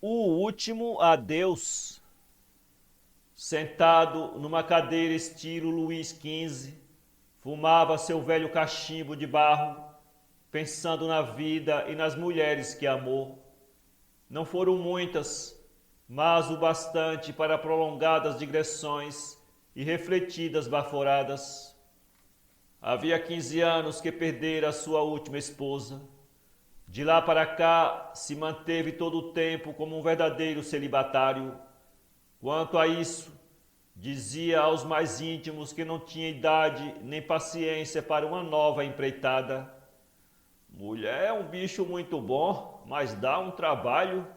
O último adeus, sentado numa cadeira estilo Luís XV, fumava seu velho cachimbo de barro, pensando na vida e nas mulheres que amou. Não foram muitas, mas o bastante para prolongadas digressões e refletidas baforadas. Havia 15 anos que perdera sua última esposa. De lá para cá, se manteve todo o tempo como um verdadeiro celibatário. Quanto a isso, dizia aos mais íntimos que não tinha idade nem paciência para uma nova empreitada. Mulher é um bicho muito bom, mas dá um trabalho.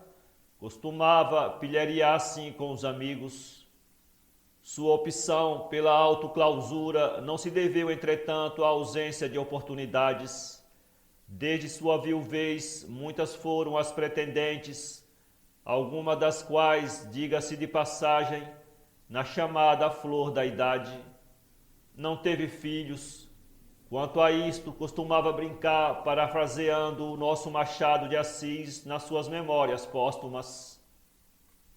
Costumava pilhariar assim com os amigos. Sua opção pela autoclausura não se deveu, entretanto, à ausência de oportunidades. Desde sua viuvez, muitas foram as pretendentes, algumas das quais, diga-se de passagem, na chamada flor da idade. Não teve filhos. Quanto a isto, costumava brincar, parafraseando o nosso Machado de Assis nas suas memórias póstumas.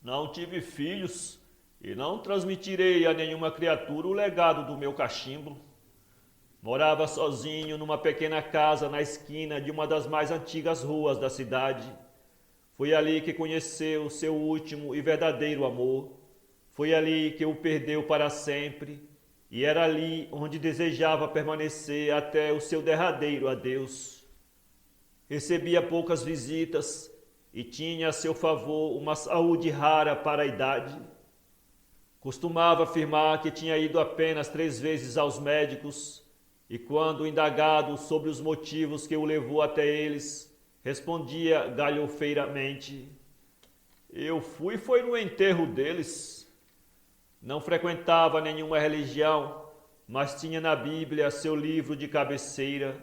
Não tive filhos e não transmitirei a nenhuma criatura o legado do meu cachimbo. Morava sozinho numa pequena casa na esquina de uma das mais antigas ruas da cidade. Foi ali que conheceu seu último e verdadeiro amor. Foi ali que o perdeu para sempre, e era ali onde desejava permanecer até o seu derradeiro adeus. Recebia poucas visitas e tinha a seu favor uma saúde rara para a idade. Costumava afirmar que tinha ido apenas 3 vezes aos médicos e, quando indagado sobre os motivos que o levou até eles, respondia galhofeiramente: Eu fui foi no enterro deles. Não frequentava nenhuma religião, mas tinha na Bíblia seu livro de cabeceira.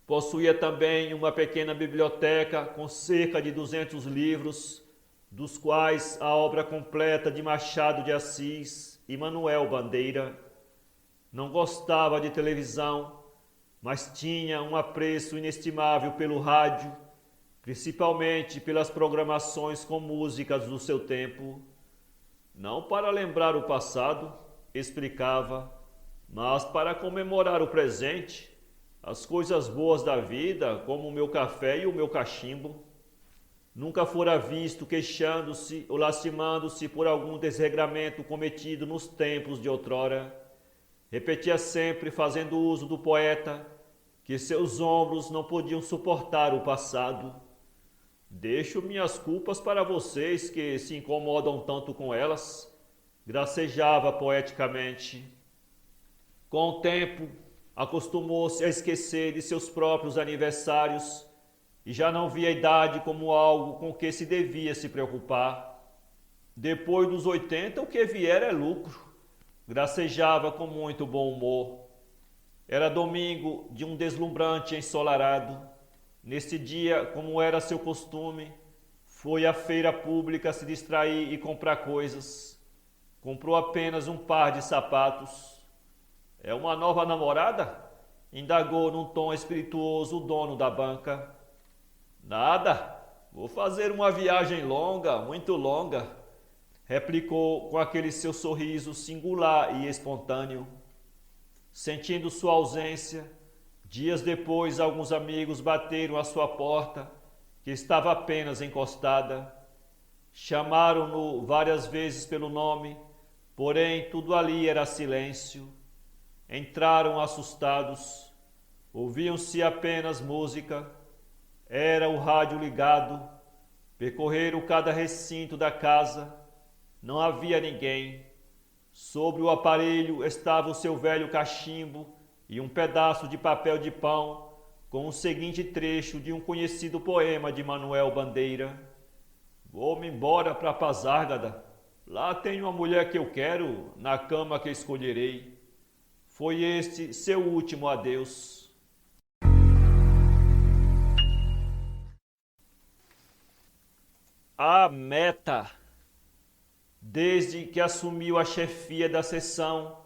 Possuía também uma pequena biblioteca com cerca de 200 livros, dos quais a obra completa de Machado de Assis e Manuel Bandeira. Não gostava de televisão, mas tinha um apreço inestimável pelo rádio, principalmente pelas programações com músicas do seu tempo. Não para lembrar o passado, explicava, mas para comemorar o presente, as coisas boas da vida, como o meu café e o meu cachimbo. Nunca fora visto queixando-se ou lastimando-se por algum desregramento cometido nos tempos de outrora. Repetia sempre, fazendo uso do poeta, que seus ombros não podiam suportar o passado. Deixo minhas culpas para vocês que se incomodam tanto com elas, gracejava poeticamente. Com o tempo, acostumou-se a esquecer de seus próprios aniversários e já não via a idade como algo com que se devia se preocupar. Depois dos 80, o que vier é lucro, gracejava com muito bom humor. Era domingo de um deslumbrante ensolarado. Neste dia, como era seu costume, foi à feira pública se distrair e comprar coisas. Comprou apenas um par de sapatos. É uma nova namorada? Indagou num tom espirituoso o dono da banca. Nada, vou fazer uma viagem longa, muito longa, replicou com aquele seu sorriso singular e espontâneo. Sentindo sua ausência, dias depois alguns amigos bateram à sua porta, que estava apenas encostada. Chamaram-no várias vezes pelo nome, porém tudo ali era silêncio. Entraram assustados, ouviam-se apenas música, era o rádio ligado, percorreram cada recinto da casa, não havia ninguém. Sobre o aparelho estava o seu velho cachimbo e um pedaço de papel de pão com o seguinte trecho de um conhecido poema de Manuel Bandeira: Vou-me embora para Pazárgada, lá tenho a mulher que eu quero, na cama que escolherei. Foi este seu último adeus. A meta. Desde que assumiu a chefia da seção,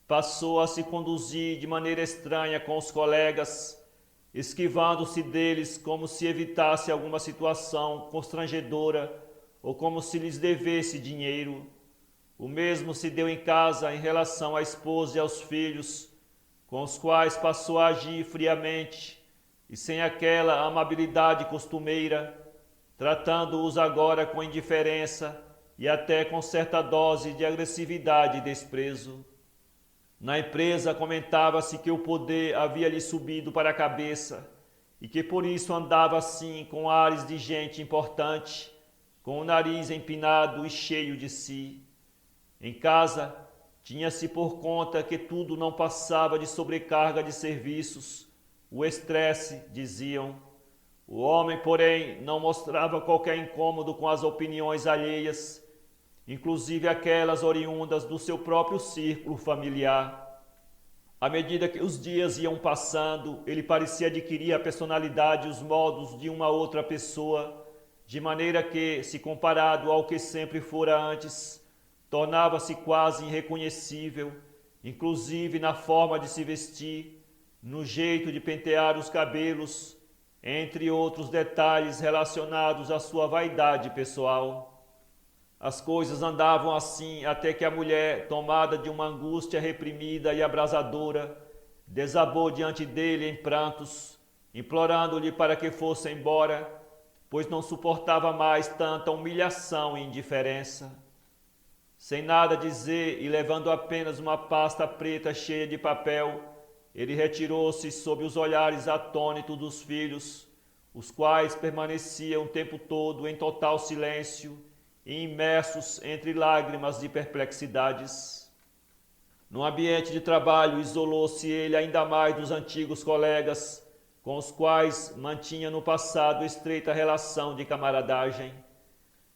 passou a se conduzir de maneira estranha com os colegas, esquivando-se deles como se evitasse alguma situação constrangedora ou como se lhes devesse dinheiro. O mesmo se deu em casa em relação à esposa e aos filhos, com os quais passou a agir friamente e sem aquela amabilidade costumeira, tratando-os agora com indiferença e até com certa dose de agressividade e desprezo. Na empresa comentava-se que o poder havia lhe subido para a cabeça e que por isso andava assim com ares de gente importante, com o nariz empinado e cheio de si. Em casa, tinha-se por conta que tudo não passava de sobrecarga de serviços, o estresse, diziam. O homem, porém, não mostrava qualquer incômodo com as opiniões alheias, inclusive aquelas oriundas do seu próprio círculo familiar. À medida que os dias iam passando, ele parecia adquirir a personalidade e os modos de uma outra pessoa, de maneira que, se comparado ao que sempre fora antes, tornava-se quase irreconhecível, inclusive na forma de se vestir, no jeito de pentear os cabelos, entre outros detalhes relacionados à sua vaidade pessoal. As coisas andavam assim até que a mulher, tomada de uma angústia reprimida e abrasadora, desabou diante dele em prantos, implorando-lhe para que fosse embora, pois não suportava mais tanta humilhação e indiferença. Sem nada dizer e levando apenas uma pasta preta cheia de papel, ele retirou-se sob os olhares atônitos dos filhos, os quais permaneciam o tempo todo em total silêncio e imersos entre lágrimas de perplexidades. No ambiente de trabalho, isolou-se ele ainda mais dos antigos colegas, com os quais mantinha no passado estreita relação de camaradagem.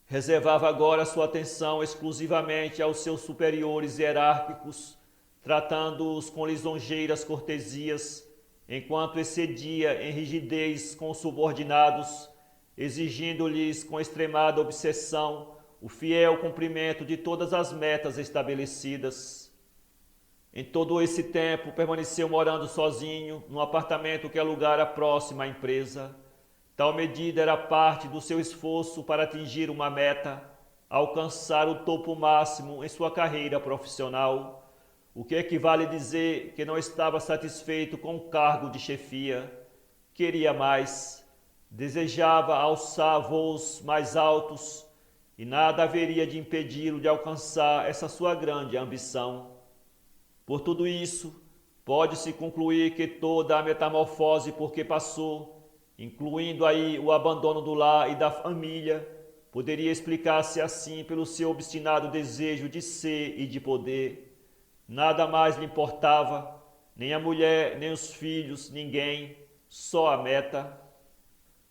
Reservava agora sua atenção exclusivamente aos seus superiores hierárquicos, tratando-os com lisonjeiras cortesias, enquanto excedia em rigidez com os subordinados, exigindo-lhes com extremada obsessão o fiel cumprimento de todas as metas estabelecidas. Em todo esse tempo, permaneceu morando sozinho, num apartamento que alugara próximo à empresa. Tal medida era parte do seu esforço para atingir uma meta, alcançar o topo máximo em sua carreira profissional, o que equivale a dizer que não estava satisfeito com o cargo de chefia. Queria mais, desejava alçar voos mais altos e nada haveria de impedi-lo de alcançar essa sua grande ambição. Por tudo isso, pode-se concluir que toda a metamorfose por que passou, incluindo aí o abandono do lar e da família, poderia explicar-se assim pelo seu obstinado desejo de ser e de poder. Nada mais lhe importava, nem a mulher, nem os filhos, ninguém, só a meta.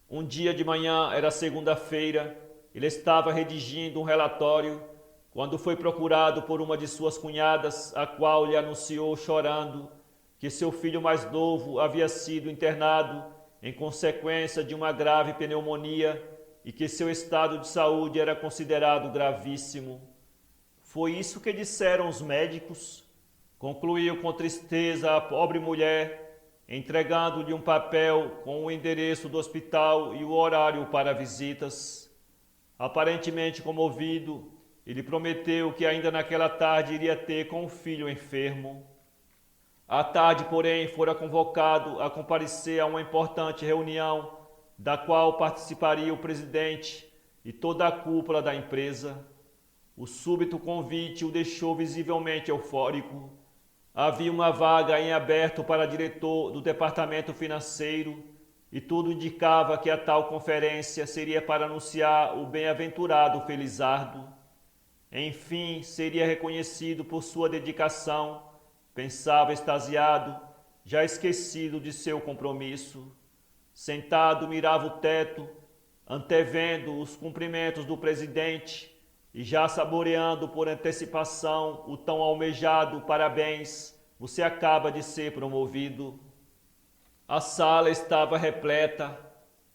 Um dia de manhã, era segunda-feira, ele estava redigindo um relatório, quando foi procurado por uma de suas cunhadas, a qual lhe anunciou chorando que seu filho mais novo havia sido internado em consequência de uma grave pneumonia e que seu estado de saúde era considerado gravíssimo. Foi isso que disseram os médicos, concluiu com tristeza a pobre mulher, entregando-lhe um papel com o endereço do hospital e o horário para visitas. Aparentemente comovido, ele prometeu que ainda naquela tarde iria ter com o filho enfermo. À tarde, porém, fora convocado a comparecer a uma importante reunião, da qual participaria o presidente e toda a cúpula da empresa. O súbito convite o deixou visivelmente eufórico. Havia uma vaga em aberto para diretor do departamento financeiro e tudo indicava que a tal conferência seria para anunciar o bem-aventurado Felizardo. Enfim, seria reconhecido por sua dedicação, pensava extasiado, já esquecido de seu compromisso. Sentado, mirava o teto, antevendo os cumprimentos do presidente e já saboreando por antecipação o tão almejado parabéns, você acaba de ser promovido. A sala estava repleta.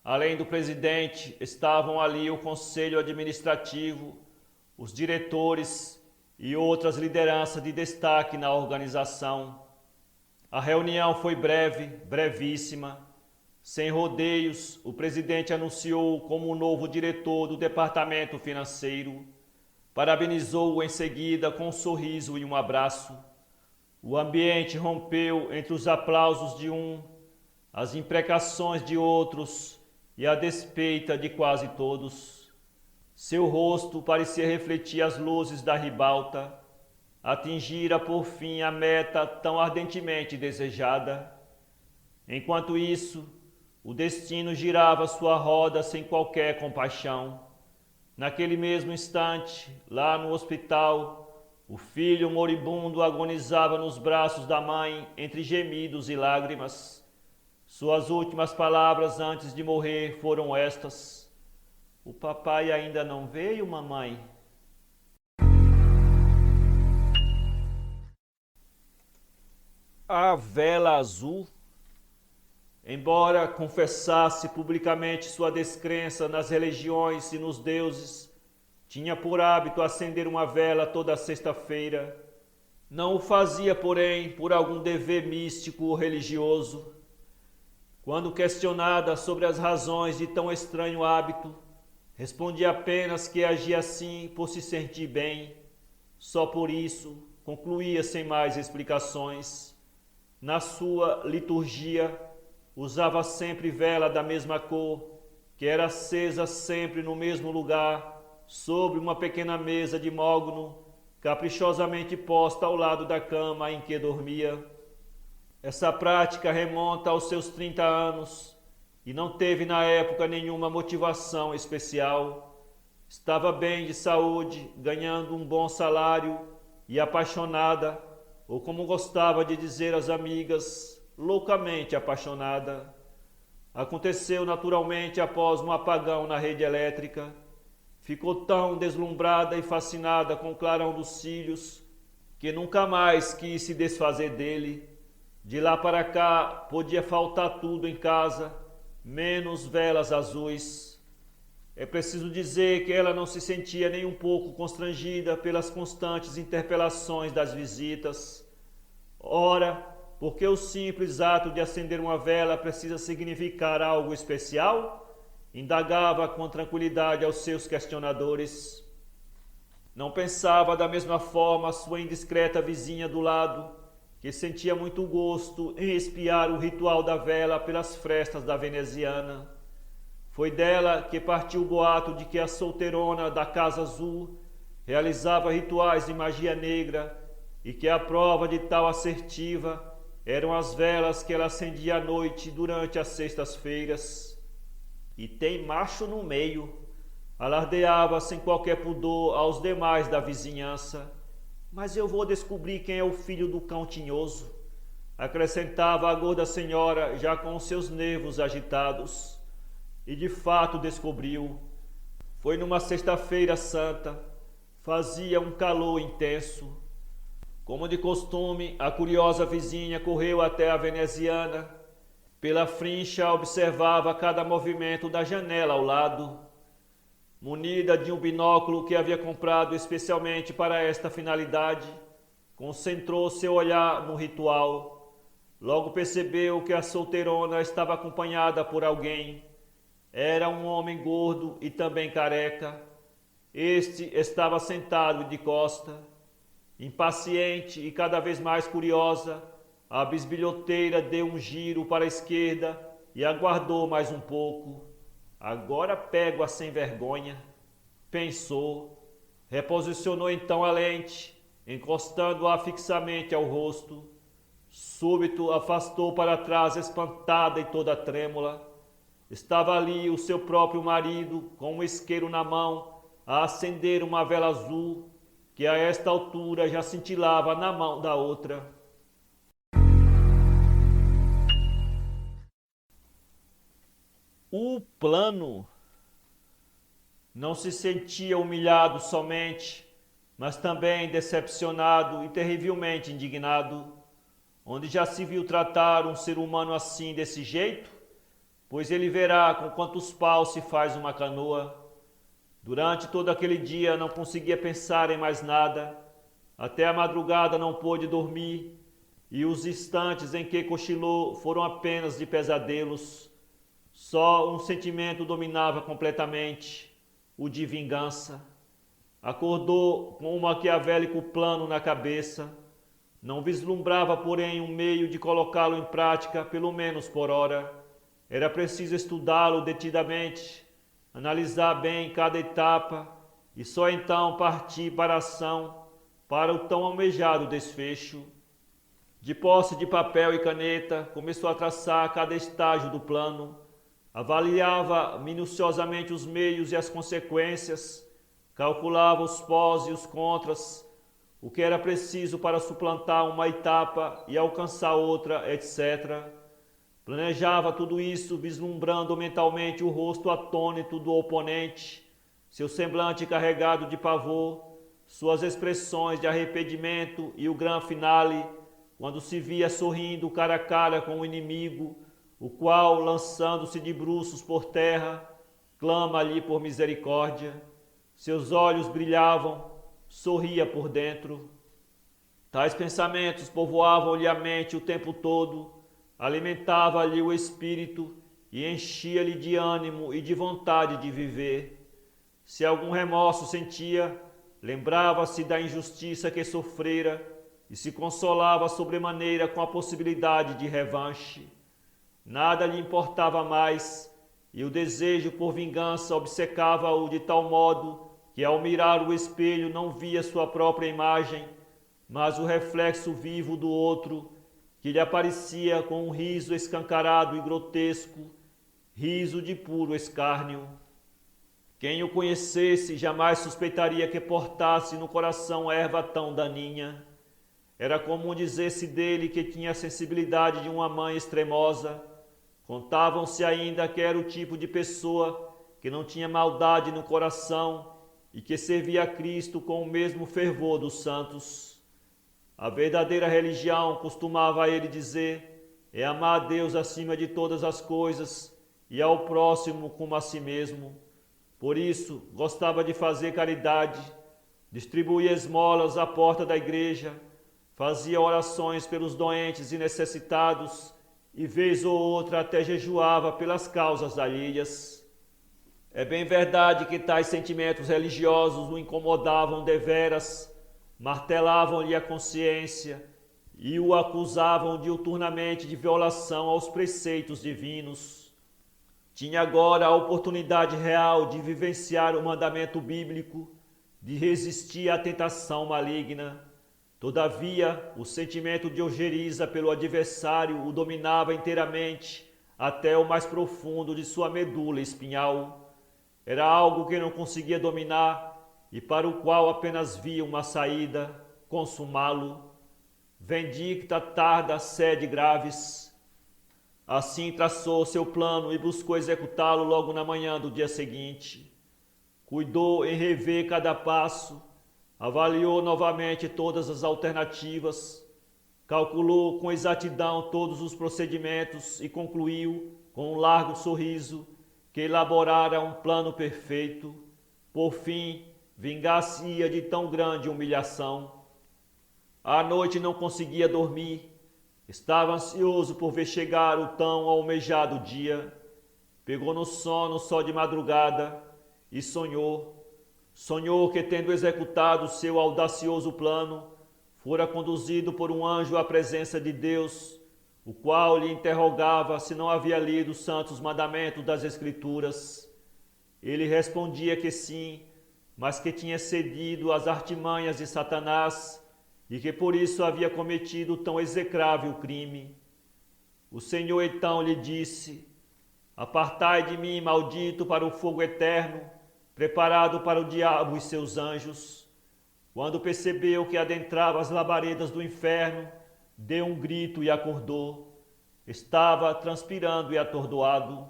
Além do presidente, estavam ali o conselho administrativo, os diretores e outras lideranças de destaque na organização. A reunião foi breve, brevíssima. Sem rodeios, o presidente anunciou como o novo diretor do departamento financeiro. Parabenizou-o em seguida com um sorriso e um abraço. O ambiente rompeu entre os aplausos de um, as imprecações de outros e a despeita de quase todos. Seu rosto parecia refletir as luzes da ribalta. Atingira por fim a meta tão ardentemente desejada. Enquanto isso, o destino girava sua roda sem qualquer compaixão. Naquele mesmo instante, lá no hospital, o filho moribundo agonizava nos braços da mãe entre gemidos e lágrimas. Suas últimas palavras antes de morrer foram estas: "O papai ainda não veio, mamãe?" A vela azul. Embora confessasse publicamente sua descrença nas religiões e nos deuses, tinha por hábito acender uma vela toda sexta-feira. Não o fazia, porém, por algum dever místico ou religioso. Quando questionada sobre as razões de tão estranho hábito, respondia apenas que agia assim por se sentir bem. Só por isso, concluía sem mais explicações. Na sua liturgia, usava sempre vela da mesma cor, que era acesa sempre no mesmo lugar, sobre uma pequena mesa de mogno, caprichosamente posta ao lado da cama em que dormia. Essa prática remonta aos seus 30 anos e não teve na época nenhuma motivação especial. Estava bem de saúde, ganhando um bom salário e apaixonada, ou como gostava de dizer às amigas, loucamente apaixonada. Aconteceu naturalmente após um apagão na rede elétrica. Ficou tão deslumbrada e fascinada com o clarão dos cílios que nunca mais quis se desfazer dele. De lá para cá podia faltar tudo em casa, menos velas azuis. É preciso dizer que ela não se sentia nem um pouco constrangida pelas constantes interpelações das visitas. Ora, porque o simples ato de acender uma vela precisa significar algo especial? Indagava com tranquilidade aos seus questionadores. Não pensava da mesma forma a sua indiscreta vizinha do lado, que sentia muito gosto em espiar o ritual da vela pelas frestas da veneziana. Foi dela que partiu o boato de que a solteirona da Casa Azul realizava rituais de magia negra e que a prova de tal assertiva eram as velas que ela acendia à noite durante as sextas-feiras. E tem macho no meio, alardeava sem qualquer pudor aos demais da vizinhança. Mas eu vou descobrir quem é o filho do cão tinhoso, acrescentava a gorda senhora já com os seus nervos agitados. E de fato descobriu. Foi numa sexta-feira santa, fazia um calor intenso. Como de costume, a curiosa vizinha correu até a veneziana. Pela frincha observava cada movimento da janela ao lado. Munida de um binóculo que havia comprado especialmente para esta finalidade, concentrou seu olhar no ritual. Logo percebeu que a solteirona estava acompanhada por alguém. Era um homem gordo e também careca. Este estava sentado de costa. Impaciente e cada vez mais curiosa, a bisbilhoteira deu um giro para a esquerda e aguardou mais um pouco. Agora pego a sem vergonha, pensou. Reposicionou então a lente, encostando-a fixamente ao rosto. Súbito afastou para trás, espantada e toda trêmula. Estava ali o seu próprio marido, com um isqueiro na mão, a acender uma vela azul, que a esta altura já cintilava na mão da outra. O plano. Não se sentia humilhado somente, mas também decepcionado e terrivelmente indignado. Onde já se viu tratar um ser humano assim, desse jeito? Pois ele verá com quantos paus se faz uma canoa. Durante todo aquele dia não conseguia pensar em mais nada. Até a madrugada não pôde dormir, e os instantes em que cochilou foram apenas de pesadelos. Só um sentimento dominava completamente, o de vingança. Acordou com um maquiavélico plano na cabeça. Não vislumbrava, porém, um meio de colocá-lo em prática, pelo menos por hora. Era preciso estudá-lo detidamente, analisar bem cada etapa e só então partir para a ação, para o tão almejado desfecho. De posse de papel e caneta, começou a traçar cada estágio do plano, avaliava minuciosamente os meios e as consequências, calculava os pós e os contras, o que era preciso para suplantar uma etapa e alcançar outra, etc. Planejava tudo isso, vislumbrando mentalmente o rosto atônito do oponente, seu semblante carregado de pavor, suas expressões de arrependimento e o grande finale, quando se via sorrindo cara a cara com o inimigo, o qual, lançando-se de bruços por terra, clama-lhe por misericórdia. Seus olhos brilhavam, sorria por dentro. Tais pensamentos povoavam-lhe a mente o tempo todo, alimentava-lhe o espírito e enchia-lhe de ânimo e de vontade de viver. Se algum remorso sentia, lembrava-se da injustiça que sofrera e se consolava sobremaneira com a possibilidade de revanche. Nada lhe importava mais, e o desejo por vingança obcecava-o de tal modo que ao mirar o espelho não via sua própria imagem, mas o reflexo vivo do outro, que lhe aparecia com um riso escancarado e grotesco, riso de puro escárnio. Quem o conhecesse jamais suspeitaria que portasse no coração erva tão daninha. Era comum dizer-se dele que tinha a sensibilidade de uma mãe extremosa. Contavam-se ainda que era o tipo de pessoa que não tinha maldade no coração e que servia a Cristo com o mesmo fervor dos santos. A verdadeira religião, costumava ele dizer, é amar a Deus acima de todas as coisas e ao próximo como a si mesmo. Por isso, gostava de fazer caridade, distribuía esmolas à porta da igreja, fazia orações pelos doentes e necessitados e vez ou outra até jejuava pelas causas alheias. É bem verdade que tais sentimentos religiosos o incomodavam deveras, martelavam-lhe a consciência e o acusavam diuturnamente de violação aos preceitos divinos. Tinha agora a oportunidade real de vivenciar o mandamento bíblico, de resistir à tentação maligna. Todavia, o sentimento de ojeriza pelo adversário o dominava inteiramente, até o mais profundo de sua medula espinhal. Era algo que não conseguia dominar e para o qual apenas via uma saída, consumá-lo. Vendicta tarda sede graves. Assim traçou seu plano e buscou executá-lo logo na manhã do dia seguinte. Cuidou em rever cada passo, avaliou novamente todas as alternativas, calculou com exatidão todos os procedimentos e concluiu, com um largo sorriso, que elaborara um plano perfeito. Por fim, vingar-se-ia de tão grande humilhação. À noite não conseguia dormir. Estava ansioso por ver chegar o tão almejado dia. Pegou no sono só de madrugada e sonhou. Sonhou que, tendo executado seu audacioso plano, fora conduzido por um anjo à presença de Deus, o qual lhe interrogava se não havia lido os santos mandamentos das Escrituras. Ele respondia que sim, mas que tinha cedido às artimanhas de Satanás e que por isso havia cometido tão execrável crime. O Senhor então lhe disse: apartai de mim, maldito, para o fogo eterno, preparado para o diabo e seus anjos. Quando percebeu que adentrava as labaredas do inferno, deu um grito e acordou. Estava transpirando e atordoado.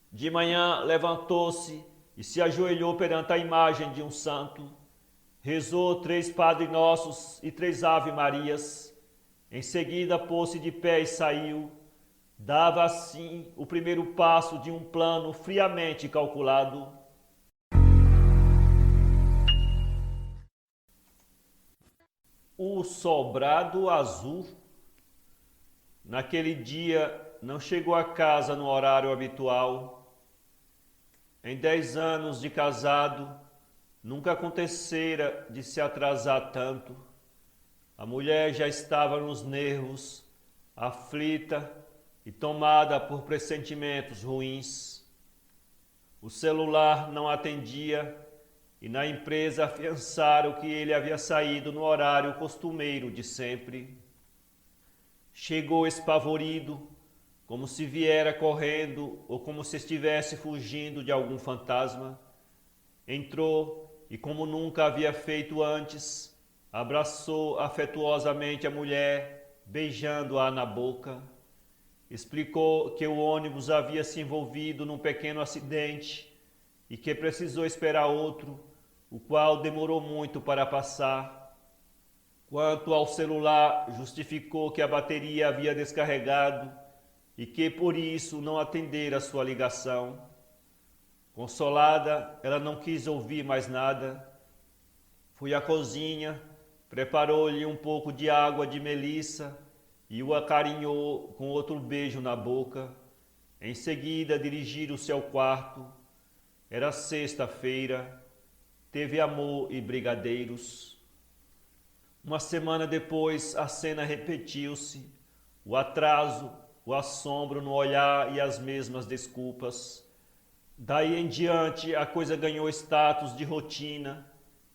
De manhã levantou-se e se ajoelhou perante a imagem de um santo. Rezou 3 Padre Nossos e 3 Ave Marias. Em seguida pôs-se de pé e saiu. Dava assim o primeiro passo de um plano friamente calculado. O sobrado azul. Naquele dia não chegou a casa no horário habitual. Em 10 anos de casado, nunca acontecera de se atrasar tanto. A mulher já estava nos nervos, aflita e tomada por pressentimentos ruins. O celular não atendia e na empresa afiançaram que ele havia saído no horário costumeiro de sempre. Chegou espavorido, como se viera correndo ou como se estivesse fugindo de algum fantasma. Entrou e, como nunca havia feito antes, abraçou afetuosamente a mulher, beijando-a na boca. Explicou que o ônibus havia se envolvido num pequeno acidente e que precisou esperar outro, o qual demorou muito para passar. Quanto ao celular, justificou que a bateria havia descarregado e que por isso não atendera sua ligação. Consolada, ela não quis ouvir mais nada. Foi à cozinha, preparou-lhe um pouco de água de melissa e o acarinhou com outro beijo na boca. Em seguida, dirigiram-se ao quarto. Era sexta-feira. Teve amor e brigadeiros. Uma semana depois, a cena repetiu-se. O atraso, o assombro no olhar e as mesmas desculpas. Daí em diante, a coisa ganhou status de rotina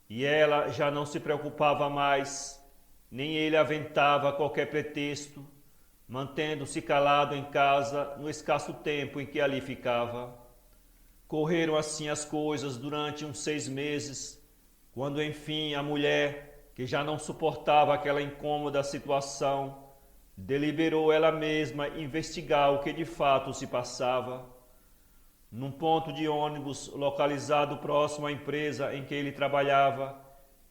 e ela já não se preocupava mais, nem ele aventava qualquer pretexto, mantendo-se calado em casa no escasso tempo em que ali ficava. Correram assim as coisas durante uns 6 meses, quando enfim a mulher, que já não suportava aquela incômoda situação, deliberou ela mesma investigar o que de fato se passava. Num ponto de ônibus localizado próximo à empresa em que ele trabalhava,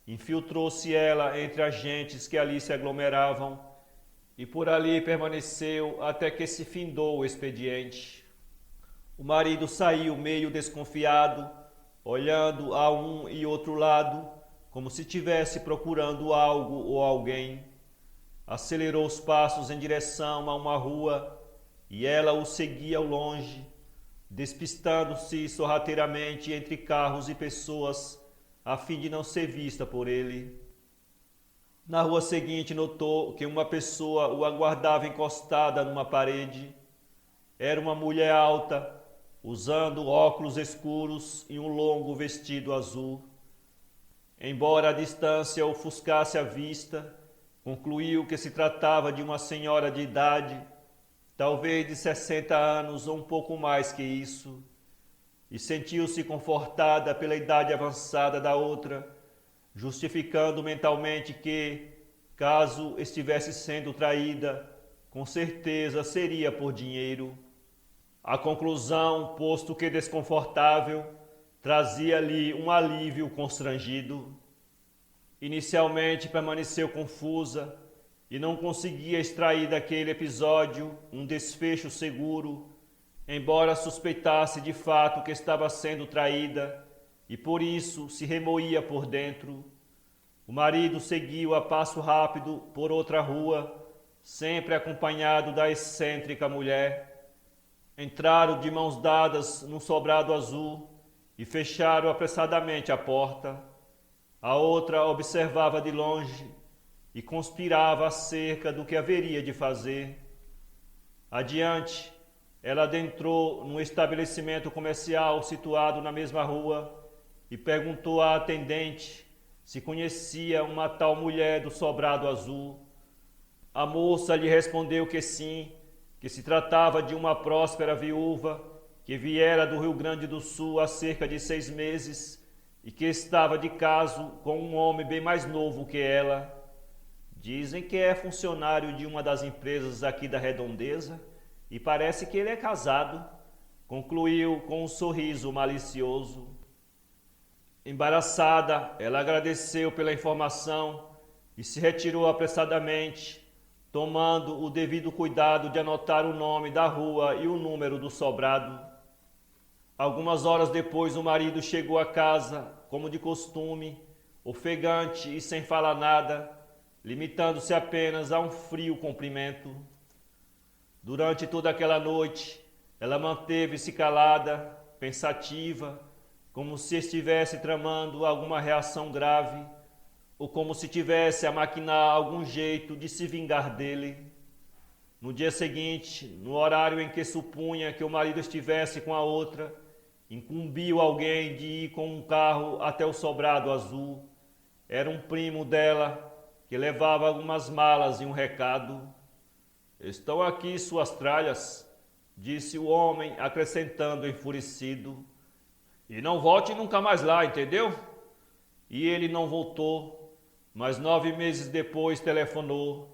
infiltrou-se ela entre agentes que ali se aglomeravam e por ali permaneceu até que se findou o expediente. O marido saiu meio desconfiado, olhando a um e outro lado, como se estivesse procurando algo ou alguém. Acelerou os passos em direção a uma rua e ela o seguia ao longe, despistando-se sorrateiramente entre carros e pessoas, a fim de não ser vista por ele. Na rua seguinte notou que uma pessoa o aguardava encostada numa parede. Era uma mulher alta, usando óculos escuros e um longo vestido azul. Embora a distância ofuscasse a vista, concluiu que se tratava de uma senhora de idade, talvez de 60 anos ou um pouco mais que isso, e sentiu-se confortada pela idade avançada da outra, justificando mentalmente que, caso estivesse sendo traída, com certeza seria por dinheiro. A conclusão, posto que desconfortável, trazia-lhe um alívio constrangido. Inicialmente permaneceu confusa e não conseguia extrair daquele episódio um desfecho seguro, embora suspeitasse de fato que estava sendo traída e por isso se remoía por dentro. O marido seguiu a passo rápido por outra rua, sempre acompanhado da excêntrica mulher. Entraram de mãos dadas num sobrado azul e fecharam apressadamente a porta. A outra observava de longe e conspirava acerca do que haveria de fazer. Adiante, ela adentrou num estabelecimento comercial situado na mesma rua e perguntou à atendente se conhecia uma tal mulher do sobrado azul. A moça lhe respondeu que sim, que se tratava de uma próspera viúva que viera do Rio Grande do Sul há cerca de 6 meses e que estava de caso com um homem bem mais novo que ela. Dizem que é funcionário de uma das empresas aqui da Redondeza e parece que ele é casado, concluiu com um sorriso malicioso. Embaraçada, ela agradeceu pela informação e se retirou apressadamente, tomando o devido cuidado de anotar o nome da rua e o número do sobrado. Algumas horas depois, o marido chegou a casa, como de costume, ofegante e sem falar nada, limitando-se apenas a um frio cumprimento. Durante toda aquela noite, ela manteve-se calada, pensativa, como se estivesse tramando alguma reação grave, ou como se tivesse a maquinar algum jeito de se vingar dele. No dia seguinte, no horário em que supunha que o marido estivesse com a outra, incumbiu alguém de ir com um carro até o sobrado azul. Era um primo dela, que levava algumas malas e um recado. "Estão aqui suas tralhas", disse o homem, acrescentando enfurecido. "E não volte nunca mais lá, entendeu?" E ele não voltou, mas 9 meses depois telefonou.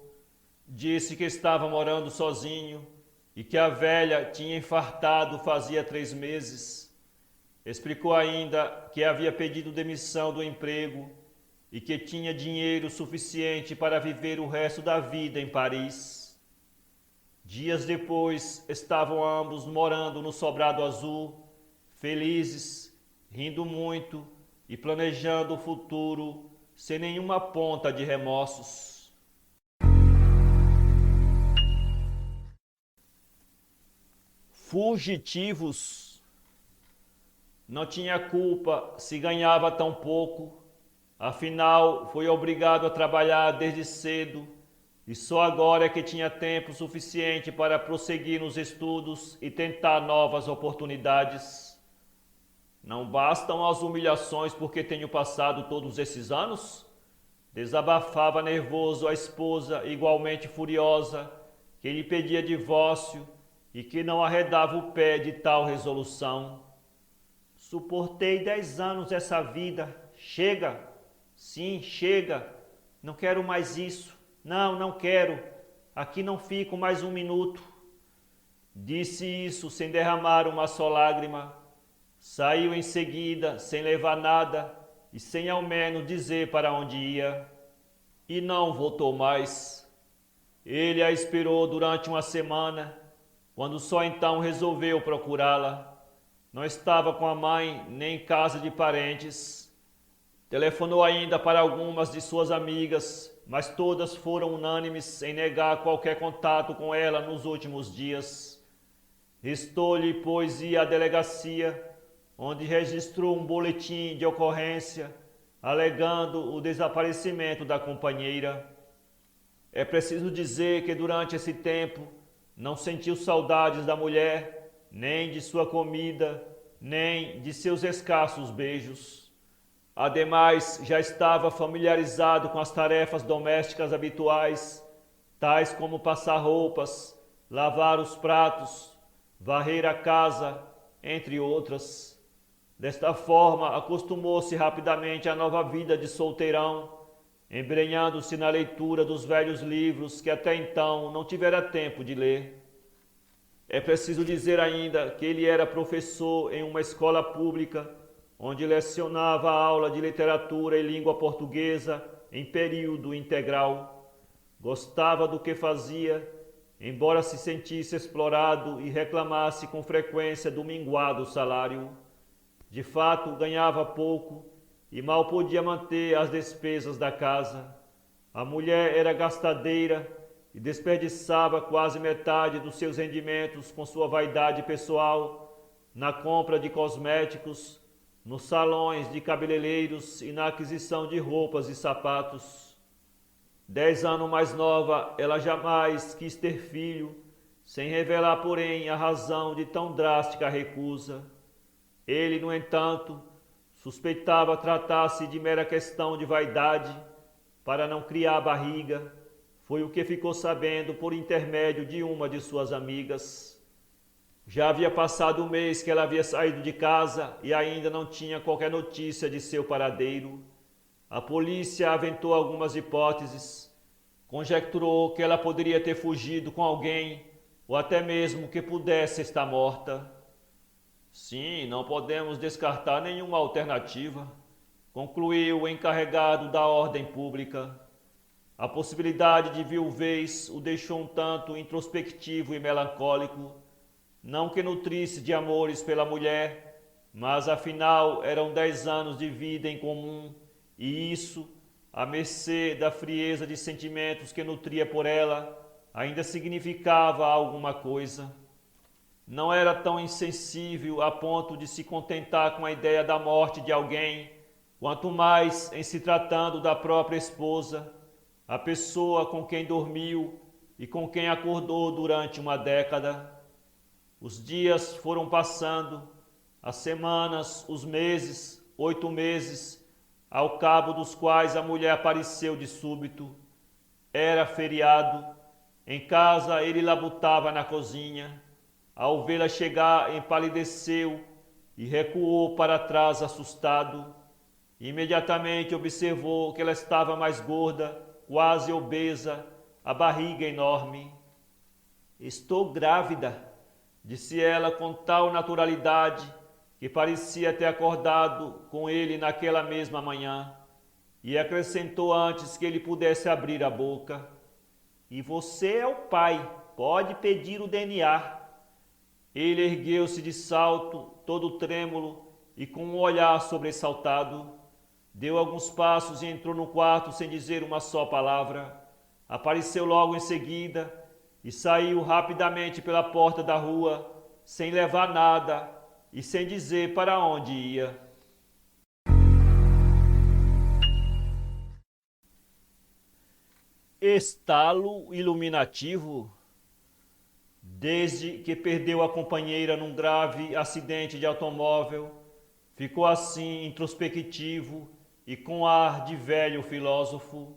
Disse que estava morando sozinho e que a velha tinha infartado fazia 3 meses. Explicou ainda que havia pedido demissão do emprego e que tinha dinheiro suficiente para viver o resto da vida em Paris. Dias depois, estavam ambos morando no sobrado azul, felizes, rindo muito e planejando o futuro sem nenhuma ponta de remorsos. Fugitivos. Não tinha culpa se ganhava tão pouco, afinal foi obrigado a trabalhar desde cedo e só agora é que tinha tempo suficiente para prosseguir nos estudos e tentar novas oportunidades. "Não bastam as humilhações porque tenho passado todos esses anos?" Desabafava nervoso a esposa, igualmente furiosa, que lhe pedia divórcio e que não arredava o pé de tal resolução. "Suportei 10 anos essa vida. Chega! Sim, chega! Não quero mais isso. Não quero. Aqui não fico mais um minuto." Disse isso sem derramar uma só lágrima. Saiu em seguida, sem levar nada e sem ao menos dizer para onde ia. E não voltou mais. Ele a esperou durante uma semana, quando só então resolveu procurá-la. Não estava com a mãe nem em casa de parentes. Telefonou ainda para algumas de suas amigas, mas todas foram unânimes em negar qualquer contato com ela nos últimos dias. Restou-lhe, pois, ir à delegacia, onde registrou um boletim de ocorrência, alegando o desaparecimento da companheira. É preciso dizer que durante esse tempo não sentiu saudades da mulher, nem de sua comida, nem de seus escassos beijos. Ademais, já estava familiarizado com as tarefas domésticas habituais, tais como passar roupas, lavar os pratos, varrer a casa, entre outras. Desta forma, acostumou-se rapidamente à nova vida de solteirão, embrenhando-se na leitura dos velhos livros que até então não tivera tempo de ler. É preciso dizer ainda que ele era professor em uma escola pública, onde lecionava a aula de literatura e língua portuguesa em período integral. Gostava do que fazia, embora se sentisse explorado e reclamasse com frequência do minguado salário. De fato, ganhava pouco e mal podia manter as despesas da casa. A mulher era gastadeira e desperdiçava quase metade dos seus rendimentos com sua vaidade pessoal, na compra de cosméticos, nos salões de cabeleireiros e na aquisição de roupas e sapatos. 10 anos mais nova, ela jamais quis ter filho, sem revelar, porém, a razão de tão drástica recusa. Ele, no entanto, suspeitava tratar-se de mera questão de vaidade, para não criar barriga. Foi o que ficou sabendo por intermédio de uma de suas amigas. Já havia passado um mês que ela havia saído de casa e ainda não tinha qualquer notícia de seu paradeiro. A polícia aventou algumas hipóteses. Conjecturou que ela poderia ter fugido com alguém ou até mesmo que pudesse estar morta. "Sim, não podemos descartar nenhuma alternativa", concluiu o encarregado da ordem pública. A possibilidade de viuvez o deixou um tanto introspectivo e melancólico. Não que nutrisse de amores pela mulher, mas afinal eram 10 anos de vida em comum, e isso, à mercê da frieza de sentimentos que nutria por ela, ainda significava alguma coisa. Não era tão insensível a ponto de se contentar com a ideia da morte de alguém, quanto mais em se tratando da própria esposa, a pessoa com quem dormiu e com quem acordou durante uma década. Os dias foram passando, as semanas, os meses, 8 meses, ao cabo dos quais a mulher apareceu de súbito. Era feriado. Em casa ele labutava na cozinha. Ao vê-la chegar, empalideceu e recuou para trás assustado. Imediatamente observou que ela estava mais gorda, quase obesa, a barriga enorme. "Estou grávida", disse ela com tal naturalidade que parecia ter acordado com ele naquela mesma manhã, e acrescentou antes que ele pudesse abrir a boca: "E você é o pai, pode pedir o DNA". Ele ergueu-se de salto, todo trêmulo e com um olhar sobressaltado. Deu alguns passos e entrou no quarto sem dizer uma só palavra. Apareceu logo em seguida e saiu rapidamente pela porta da rua, sem levar nada e sem dizer para onde ia. Estalo iluminativo. Desde que perdeu a companheira num grave acidente de automóvel, ficou assim introspectivo e com ar de velho filósofo.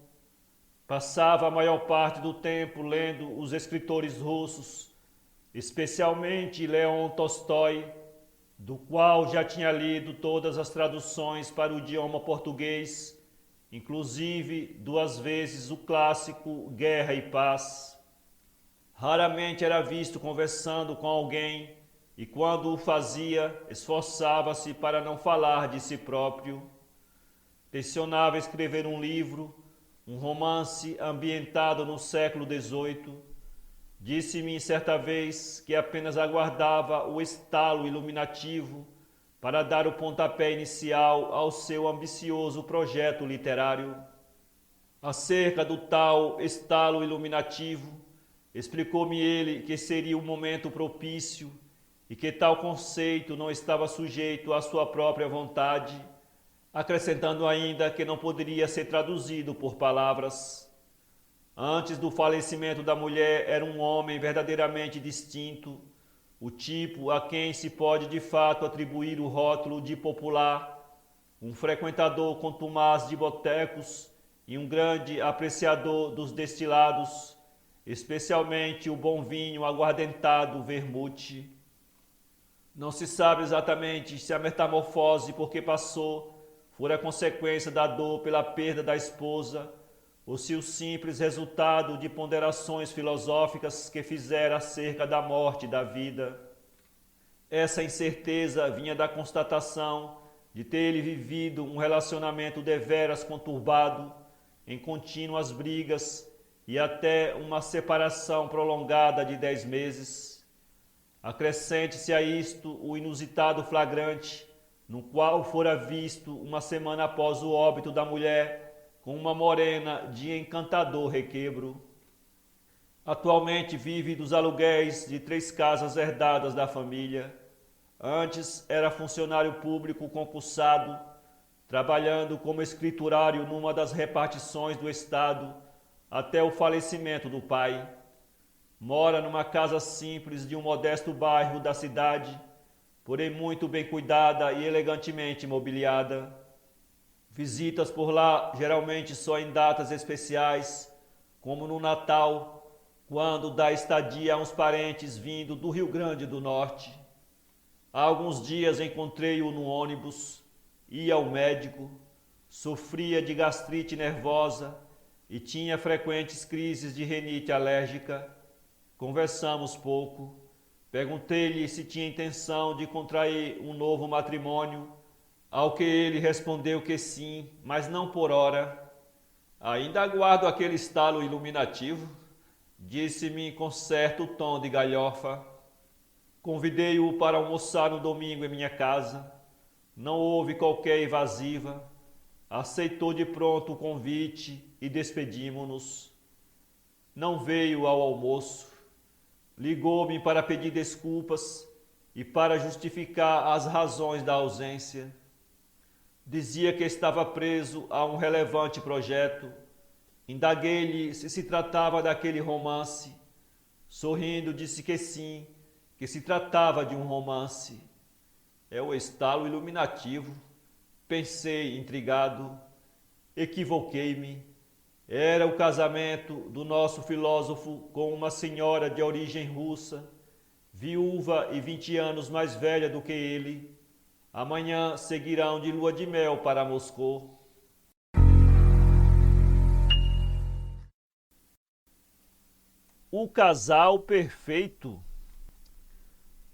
Passava a maior parte do tempo lendo os escritores russos, especialmente Leon Tolstói, do qual já tinha lido todas as traduções para o idioma português, inclusive 2 vezes o clássico Guerra e Paz. Raramente era visto conversando com alguém e, quando o fazia, esforçava-se para não falar de si próprio. Tencionava escrever um livro, um romance ambientado no século XVIII. Disse-me certa vez que apenas aguardava o estalo iluminativo para dar o pontapé inicial ao seu ambicioso projeto literário. Acerca do tal estalo iluminativo, explicou-me ele que seria o momento propício e que tal conceito não estava sujeito à sua própria vontade, acrescentando ainda que não poderia ser traduzido por palavras. Antes do falecimento da mulher, era um homem verdadeiramente distinto, o tipo a quem se pode de fato atribuir o rótulo de popular, um frequentador contumaz de botecos e um grande apreciador dos destilados, especialmente o bom vinho aguardentado vermute. Não se sabe exatamente se a metamorfose por que passou fora consequência da dor pela perda da esposa ou se o simples resultado de ponderações filosóficas que fizera acerca da morte e da vida. Essa incerteza vinha da constatação de ter ele vivido um relacionamento deveras conturbado, em contínuas brigas e até uma separação prolongada de 10 meses. Acrescente-se a isto o inusitado flagrante, no qual fora visto uma semana após o óbito da mulher, com uma morena de encantador requebro. Atualmente vive dos aluguéis de 3 casas herdadas da família. Antes era funcionário público concursado, trabalhando como escriturário numa das repartições do Estado, até o falecimento do pai. Mora numa casa simples de um modesto bairro da cidade, porém muito bem cuidada e elegantemente mobiliada. Visitas por lá geralmente só em datas especiais, como no Natal, quando dá estadia a uns parentes vindo do Rio Grande do Norte. Há alguns dias encontrei-o no ônibus, ia ao médico, sofria de gastrite nervosa e tinha frequentes crises de rinite alérgica. Conversamos pouco. Perguntei-lhe se tinha intenção de contrair um novo matrimônio, ao que ele respondeu que sim, mas não por hora. Ainda aguardo aquele estalo iluminativo, disse-me com certo tom de galhofa. Convidei-o para almoçar no domingo em minha casa. Não houve qualquer evasiva. Aceitou de pronto o convite e despedimo-nos. não veio ao almoço. Ligou-me para pedir desculpas e para justificar as razões da ausência. Dizia que estava preso a um relevante projeto. Indaguei-lhe se tratava daquele romance. Sorrindo, disse que sim, que se tratava de um romance. É o estalo iluminativo. Pensei, intrigado. Equivoquei-me. Era o casamento do nosso filósofo com uma senhora de origem russa, viúva e 20 anos mais velha do que ele. Amanhã seguirão de lua de mel para Moscou. O casal perfeito.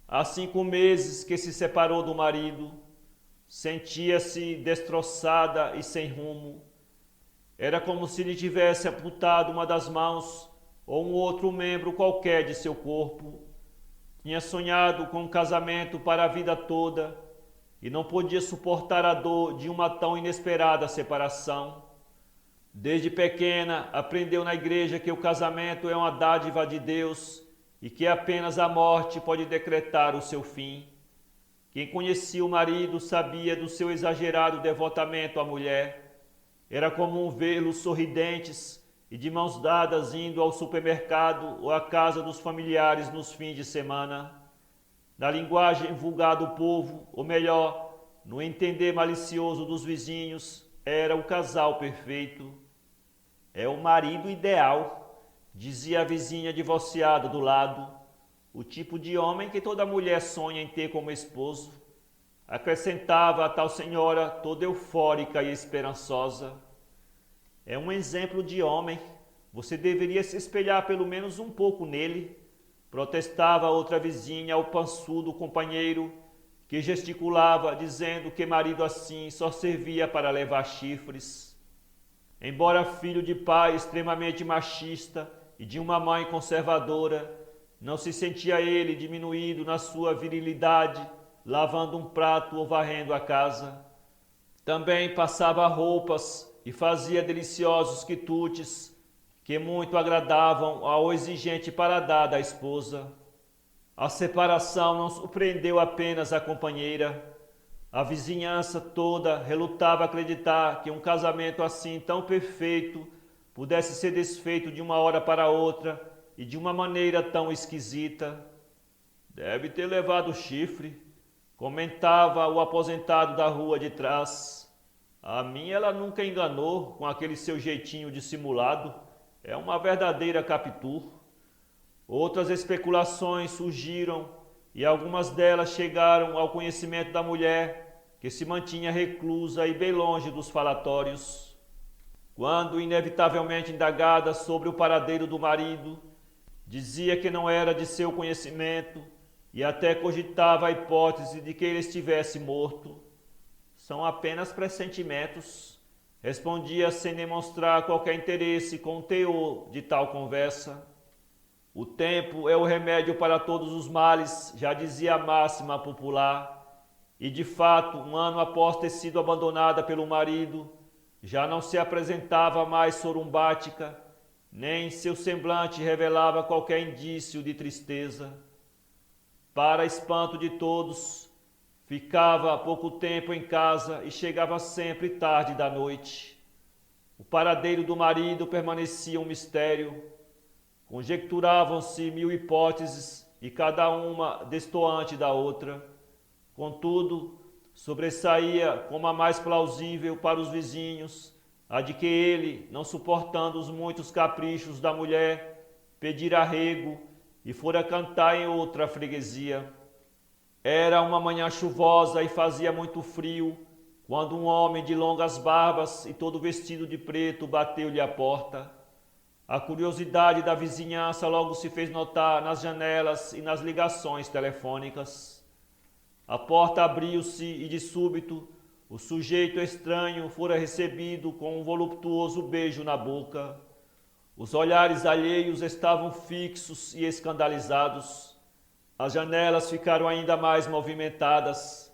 Há 5 meses que se separou do marido, sentia-se destroçada e sem rumo. Era como se lhe tivesse amputado uma das mãos ou um outro membro qualquer de seu corpo. Tinha sonhado com um casamento para a vida toda e não podia suportar a dor de uma tão inesperada separação. Desde pequena, aprendeu na igreja que o casamento é uma dádiva de Deus e que apenas a morte pode decretar o seu fim. Quem conhecia o marido sabia do seu exagerado devotamento à mulher. Era comum vê-los sorridentes e de mãos dadas indo ao supermercado ou à casa dos familiares nos fins de semana. Na linguagem vulgar do povo, ou melhor, no entender malicioso dos vizinhos, era o casal perfeito. É o marido ideal, dizia a vizinha divorciada do lado, o tipo de homem que toda mulher sonha em ter como esposo. Acrescentava a tal senhora, toda eufórica e esperançosa. É um exemplo de homem. Você deveria se espelhar pelo menos um pouco nele. Protestava a outra vizinha ao pançudo companheiro, que gesticulava, dizendo que marido assim só servia para levar chifres. Embora filho de pai extremamente machista e de uma mãe conservadora, não se sentia ele diminuído na sua virilidade, lavando um prato ou varrendo a casa. Também passava roupas e fazia deliciosos quitutes que muito agradavam ao exigente paladar da esposa. A separação não surpreendeu apenas a companheira. A vizinhança toda relutava acreditar que um casamento assim tão perfeito pudesse ser desfeito de uma hora para outra e de uma maneira tão esquisita. Deve ter levado chifre, comentava o aposentado da rua de trás. A mim ela nunca enganou com aquele seu jeitinho dissimulado. É uma verdadeira Capitu. Outras especulações surgiram e algumas delas chegaram ao conhecimento da mulher, que se mantinha reclusa e bem longe dos falatórios. Quando inevitavelmente indagada sobre o paradeiro do marido, dizia que não era de seu conhecimento e até cogitava a hipótese de que ele estivesse morto. São apenas pressentimentos, respondia sem demonstrar qualquer interesse com o teor de tal conversa. O tempo é o remédio para todos os males, já dizia a máxima popular, e de fato, um ano após ter sido abandonada pelo marido, já não se apresentava mais sorumbática, nem seu semblante revelava qualquer indício de tristeza. Para espanto de todos, ficava pouco tempo em casa e chegava sempre tarde da noite. O paradeiro do marido permanecia um mistério. Conjecturavam-se 1000 hipóteses e cada uma destoante da outra. Contudo, sobressaía como a mais plausível para os vizinhos a de que ele, não suportando os muitos caprichos da mulher, pedira arrego e fora cantar em outra freguesia. Era uma manhã chuvosa e fazia muito frio, quando um homem de longas barbas e todo vestido de preto bateu-lhe à porta. A curiosidade da vizinhança logo se fez notar nas janelas e nas ligações telefônicas. A porta abriu-se e, de súbito, o sujeito estranho fora recebido com um voluptuoso beijo na boca. Os olhares alheios estavam fixos e escandalizados. As janelas ficaram ainda mais movimentadas.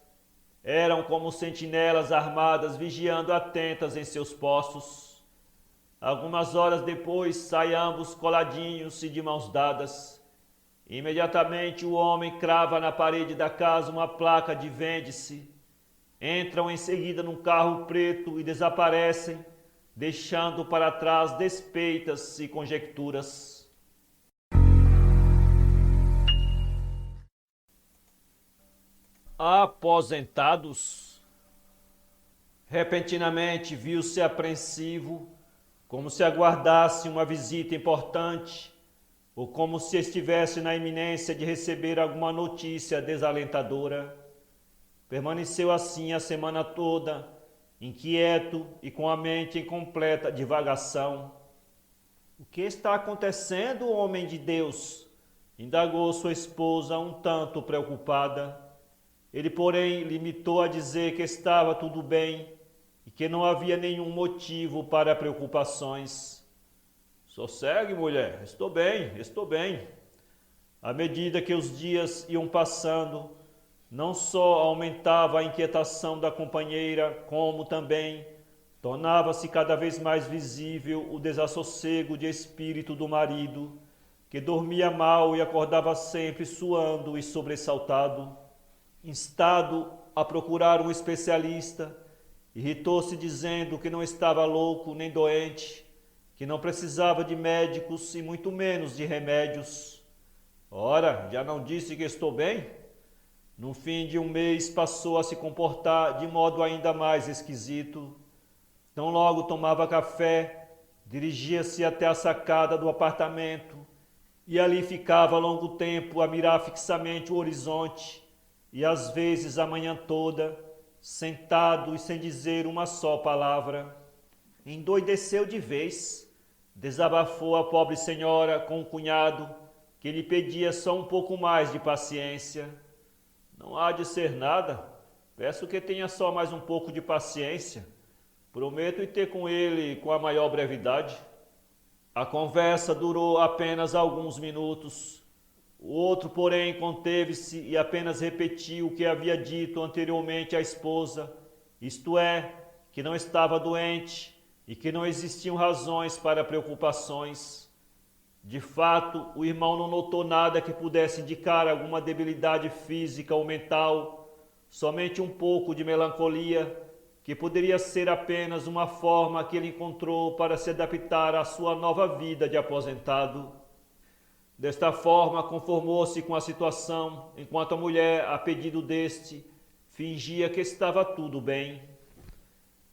Eram como sentinelas armadas vigiando atentas em seus postos. Algumas horas depois, saem ambos coladinhos e de mãos dadas. Imediatamente o homem crava na parede da casa uma placa de vende-se. Entram em seguida num carro preto e desaparecem, deixando para trás despeitas e conjecturas. Aposentados. Repentinamente viu-se apreensivo, como se aguardasse uma visita importante, ou como se estivesse na iminência de receber alguma notícia desalentadora. Permaneceu assim a semana toda, inquieto e com a mente em completa divagação. O que está acontecendo, homem de Deus? Indagou sua esposa, um tanto preocupada. Ele, porém, limitou a dizer que estava tudo bem e que não havia nenhum motivo para preocupações. Sossegue, mulher, estou bem, estou bem. À medida que os dias iam passando, não só aumentava a inquietação da companheira, como também tornava-se cada vez mais visível o desassossego de espírito do marido, que dormia mal e acordava sempre suando e sobressaltado. Instado a procurar um especialista, irritou-se dizendo que não estava louco nem doente, que não precisava de médicos e muito menos de remédios. Ora, já não disse que estou bem? No fim de um mês passou a se comportar de modo ainda mais esquisito. Tão logo tomava café, dirigia-se até a sacada do apartamento e ali ficava longo tempo a mirar fixamente o horizonte e às vezes a manhã toda, sentado e sem dizer uma só palavra. Endoideceu de vez, desabafou a pobre senhora com o cunhado, que lhe pedia só um pouco mais de paciência. Não há de ser nada, peço que tenha só mais um pouco de paciência. Prometo ir ter com ele com a maior brevidade. A conversa durou apenas alguns minutos. O outro, porém, conteve-se e apenas repetiu o que havia dito anteriormente à esposa, isto é, que não estava doente e que não existiam razões para preocupações. De fato, o irmão não notou nada que pudesse indicar alguma debilidade física ou mental, somente um pouco de melancolia, que poderia ser apenas uma forma que ele encontrou para se adaptar à sua nova vida de aposentado. Desta forma, conformou-se com a situação, enquanto a mulher, a pedido deste, fingia que estava tudo bem.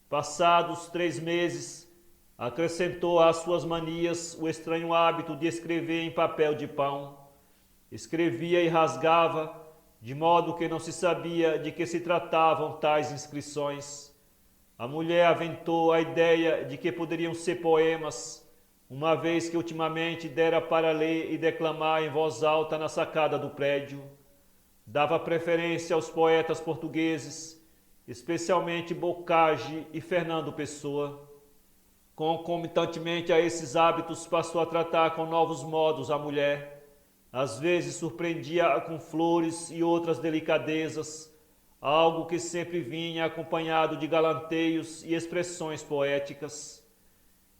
Passados 3 meses, acrescentou às suas manias o estranho hábito de escrever em papel de pão. Escrevia e rasgava, de modo que não se sabia de que se tratavam tais inscrições. A mulher aventou a ideia de que poderiam ser poemas, uma vez que ultimamente dera para ler e declamar em voz alta na sacada do prédio. Dava preferência aos poetas portugueses, especialmente Boccagi e Fernando Pessoa. Concomitantemente a esses hábitos, passou a tratar com novos modos a mulher. Às vezes surpreendia-a com flores e outras delicadezas, algo que sempre vinha acompanhado de galanteios e expressões poéticas.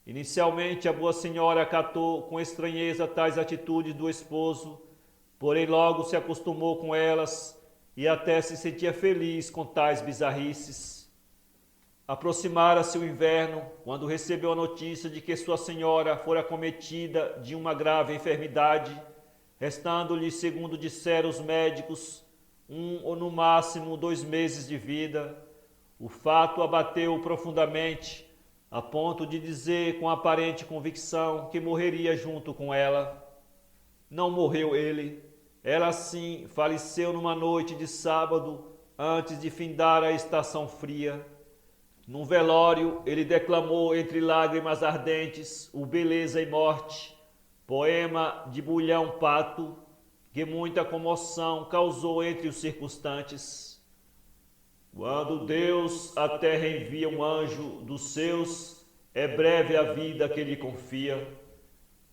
Inicialmente, a boa senhora acatou com estranheza tais atitudes do esposo, porém logo se acostumou com elas e até se sentia feliz com tais bizarrices. Aproximara-se o inverno, quando recebeu a notícia de que sua senhora fora acometida de uma grave enfermidade, restando-lhe, segundo disseram os médicos, 1 ou no máximo 2 meses de vida. O fato abateu-o profundamente, a ponto de dizer com aparente convicção que morreria junto com ela. Não morreu ele. Ela sim faleceu numa noite de sábado, antes de findar a estação fria. Num velório, ele declamou entre lágrimas ardentes o Beleza e Morte, poema de Bulhão Pato, que muita comoção causou entre os circunstantes. Quando Deus à terra envia um anjo dos seus, é breve a vida que lhe confia.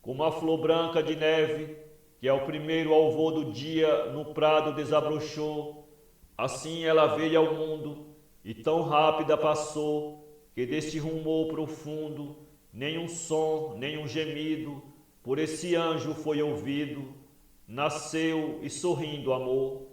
Como a flor branca de neve, que ao primeiro alvor do dia no prado desabrochou, assim ela veio ao mundo, e tão rápida passou, que deste rumor profundo nenhum som, nenhum gemido, por esse anjo foi ouvido. Nasceu e sorrindo amor.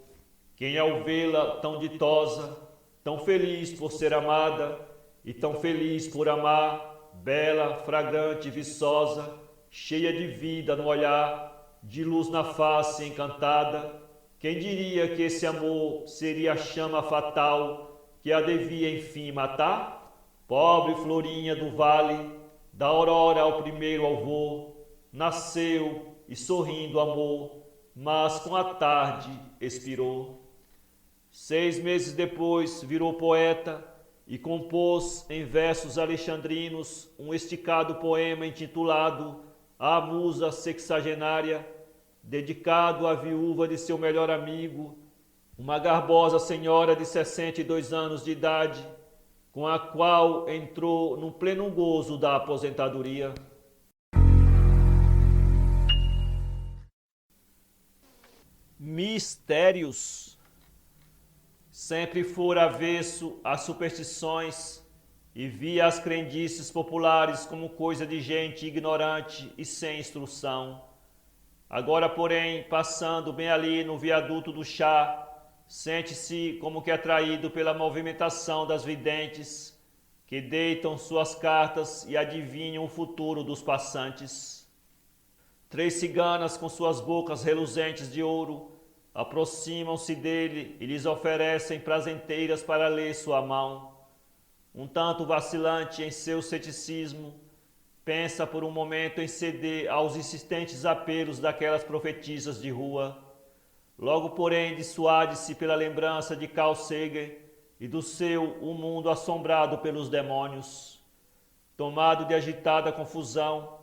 Quem ao vê-la tão ditosa, tão feliz por ser amada, e tão feliz por amar, bela, fragrante, viçosa, cheia de vida no olhar, de luz na face encantada, quem diria que esse amor seria a chama fatal que a devia enfim matar? Pobre florinha do vale, da aurora ao primeiro alvor, nasceu e sorrindo amor, mas com a tarde expirou. 6 meses depois virou poeta e compôs em versos alexandrinos um esticado poema intitulado A Musa Sexagenária, dedicado à viúva de seu melhor amigo, uma garbosa senhora de 62 anos de idade, com a qual entrou no pleno gozo da aposentadoria. Mistérios. Sempre fora avesso às superstições e via as crendices populares como coisa de gente ignorante e sem instrução. Agora, porém, passando bem ali no viaduto do chá, sente-se como que atraído pela movimentação das videntes, que deitam suas cartas e adivinham o futuro dos passantes. 3 ciganas com suas bocas reluzentes de ouro aproximam-se dele e lhes oferecem prazenteiras para ler sua mão. Um tanto vacilante em seu ceticismo, pensa por um momento em ceder aos insistentes apelos daquelas profetisas de rua. Logo, porém, dissuade-se pela lembrança de Carl Sagan e do seu O Mundo Assombrado pelos Demônios. Tomado de agitada confusão,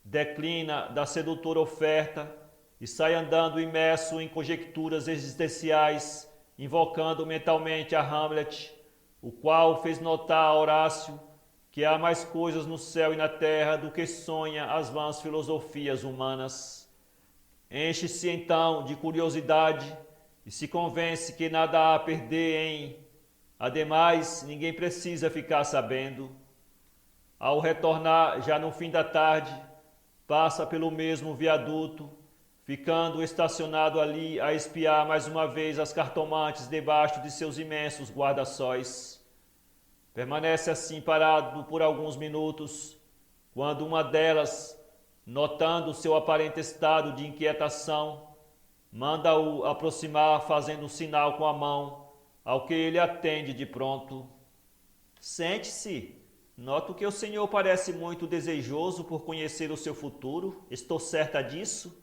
declina da sedutora oferta e sai andando imerso em conjecturas existenciais, invocando mentalmente a Hamlet, o qual fez notar a Horácio que há mais coisas no céu e na terra do que sonha as vãs filosofias humanas. Enche-se então de curiosidade e se convence que nada há a perder em... Ademais, ninguém precisa ficar sabendo. Ao retornar, já no fim da tarde, passa pelo mesmo viaduto, ficando estacionado ali a espiar mais uma vez as cartomantes debaixo de seus imensos guarda-sóis. Permanece assim parado por alguns minutos, quando uma delas, notando seu aparente estado de inquietação, manda-o aproximar fazendo um sinal com a mão, ao que ele atende de pronto. Sente-se. Noto que o senhor parece muito desejoso por conhecer o seu futuro. Estou certa disso?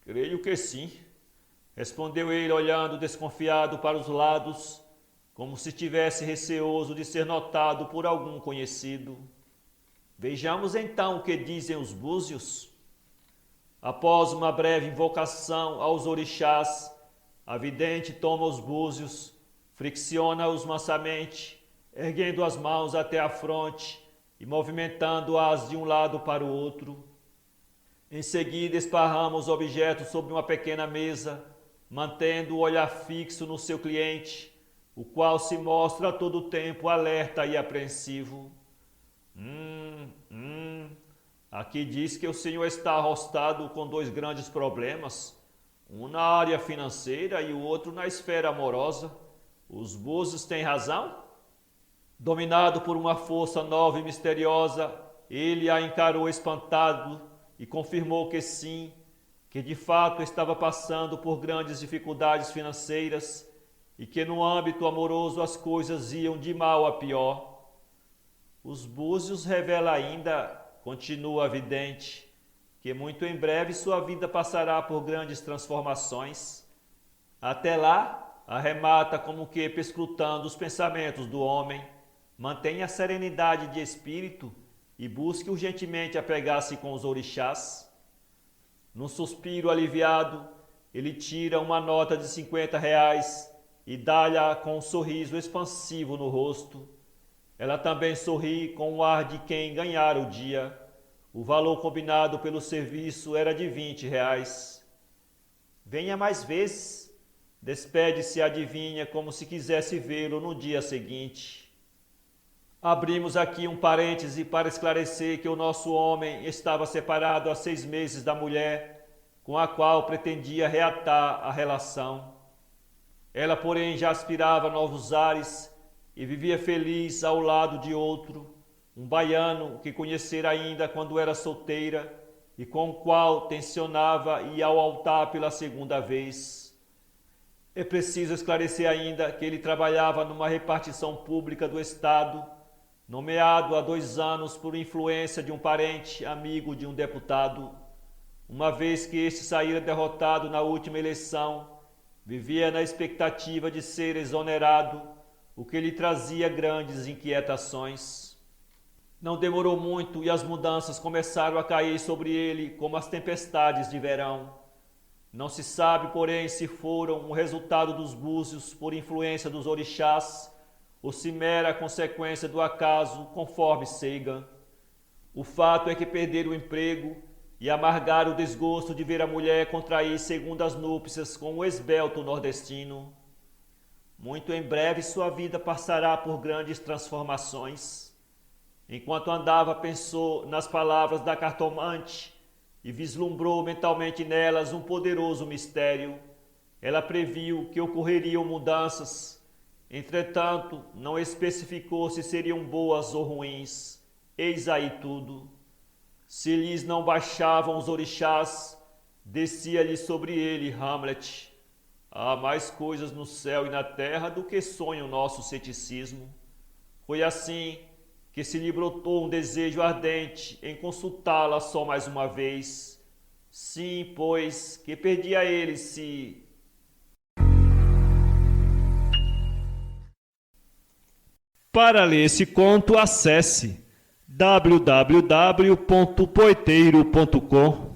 Creio que sim, respondeu ele olhando desconfiado para os lados, como se estivesse receoso de ser notado por algum conhecido. Vejamos então o que dizem os búzios. Após uma breve invocação aos orixás, a vidente toma os búzios, fricciona-os mansamente, erguendo as mãos até a fronte e movimentando-as de um lado para o outro. Em seguida, esparrama os objetos sobre uma pequena mesa, mantendo o olhar fixo no seu cliente, o qual se mostra a todo tempo alerta e apreensivo. Aqui diz que o senhor está arrostado com 2 grandes problemas, um na área financeira e o outro na esfera amorosa. Os búzios têm razão? Dominado por uma força nova e misteriosa, ele a encarou espantado e confirmou que sim, que de fato estava passando por grandes dificuldades financeiras e que no âmbito amoroso as coisas iam de mal a pior. Os búzios revela ainda, continua a vidente, que muito em breve sua vida passará por grandes transformações. Até lá, arremata como que perscrutando os pensamentos do homem, mantenha a serenidade de espírito e busque urgentemente apegar-se com os orixás. Num suspiro aliviado, ele tira uma nota de R$ 50 e dá-lhe com um sorriso expansivo no rosto. Ela também sorri com o ar de quem ganhara o dia. O valor combinado pelo serviço era de R$ 20. Venha mais vezes, despede-se a adivinha como se quisesse vê-lo no dia seguinte. Abrimos aqui um parêntese para esclarecer que o nosso homem estava separado há 6 meses da mulher com a qual pretendia reatar a relação. Ela, porém, já aspirava a novos ares e vivia feliz ao lado de outro, um baiano que conhecera ainda quando era solteira e com o qual tencionava ir ao altar pela segunda vez. É preciso esclarecer ainda que ele trabalhava numa repartição pública do Estado, nomeado há 2 anos por influência de um parente amigo de um deputado. Uma vez que este saíra derrotado na última eleição, vivia na expectativa de ser exonerado, o que lhe trazia grandes inquietações. Não demorou muito e as mudanças começaram a cair sobre ele como as tempestades de verão. Não se sabe, porém, se foram o resultado dos búzios por influência dos orixás ou se mera consequência do acaso, conforme Seiga. O fato é que perderam o emprego e amargaram o desgosto de ver a mulher contrair segundas núpcias com o esbelto nordestino. Muito em breve sua vida passará por grandes transformações. Enquanto andava, pensou nas palavras da cartomante e vislumbrou mentalmente nelas um poderoso mistério. Ela previu que ocorreriam mudanças. Entretanto, não especificou se seriam boas ou ruins. Eis aí tudo. Se lhes não baixavam os orixás, descia-lhe sobre ele Hamlet. Há mais coisas no céu e na terra do que sonha o nosso ceticismo. Foi assim que se lhe brotou um desejo ardente em consultá-la só mais uma vez. Sim, pois, que perdia ele se... Para ler esse conto, acesse www.poeteiro.com